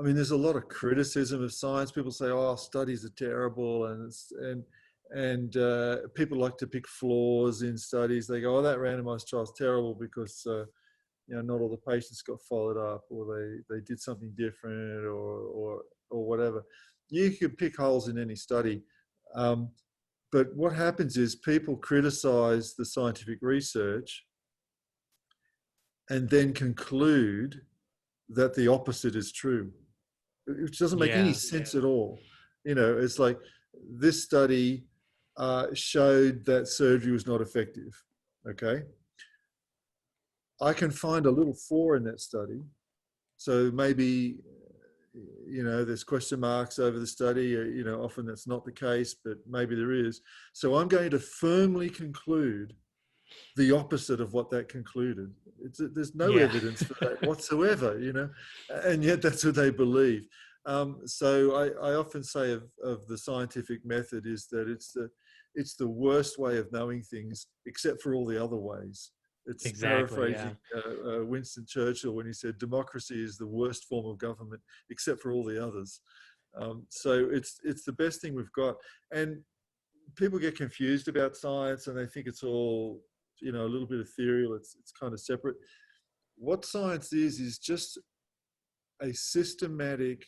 mean, there's a lot of criticism of science. People say, "Oh, studies are terrible," and people like to pick flaws in studies. They go, "Oh, that randomized trial's terrible because not all the patients got followed up, or they did something different, or whatever." You could pick holes in any study, but what happens is people criticize the scientific research and then conclude that the opposite is true, which doesn't make any sense at all. It's like this study showed that surgery was not effective. Okay. I can find a little flaw in that study. So maybe, there's question marks over the study. Often that's not the case, but maybe there is. So I'm going to firmly conclude the opposite of what that concluded. There's no evidence for that whatsoever, and yet that's what they believe. So I often say of the scientific method is that it's the worst way of knowing things, except for all the other ways. It's paraphrasing Winston Churchill when he said, "Democracy is the worst form of government, except for all the others." So it's the best thing we've got. And people get confused about science and they think it's all, a little bit ethereal. It's kind of separate. What science is just a systematic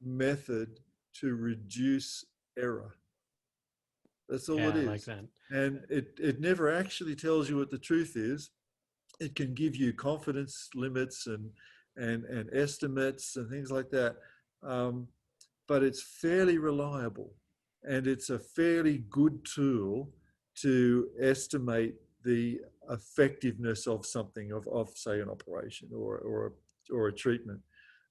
method to reduce error. That's all it is. I like that. And it never actually tells you what the truth is. It can give you confidence limits and estimates and things like that. But it's fairly reliable, and it's a fairly good tool to estimate the effectiveness of something, of say an operation or a treatment.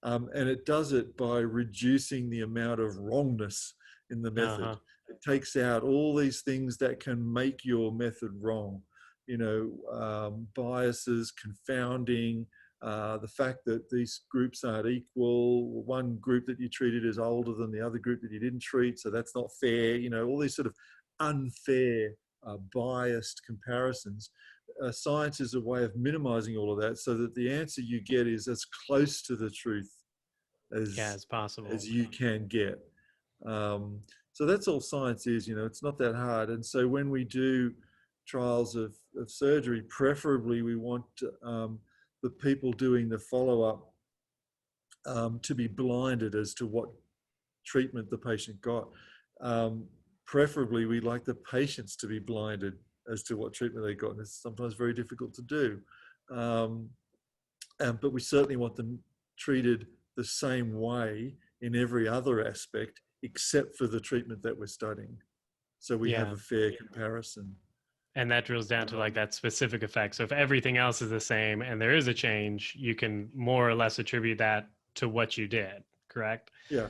And it does it by reducing the amount of wrongness in the method. It takes out all these things that can make your method wrong, biases, confounding, the fact that these groups aren't equal. One group that you treated is older than the other group that you didn't treat, so that's not fair. All these sort of unfair, biased comparisons. Science is a way of minimizing all of that so that the answer you get is as close to the truth as possible as you can get. So that's all science is. It's not that hard. And so when we do trials of surgery, preferably we want the people doing the follow-up to be blinded as to what treatment the patient got. Preferably, we'd like the patients to be blinded as to what treatment they got, and it's sometimes very difficult to do. But we certainly want them treated the same way in every other aspect, except for the treatment that we're studying. So we have a fair comparison. And that drills down to like that specific effect. So if everything else is the same and there is a change, you can more or less attribute that to what you did, correct? Yeah,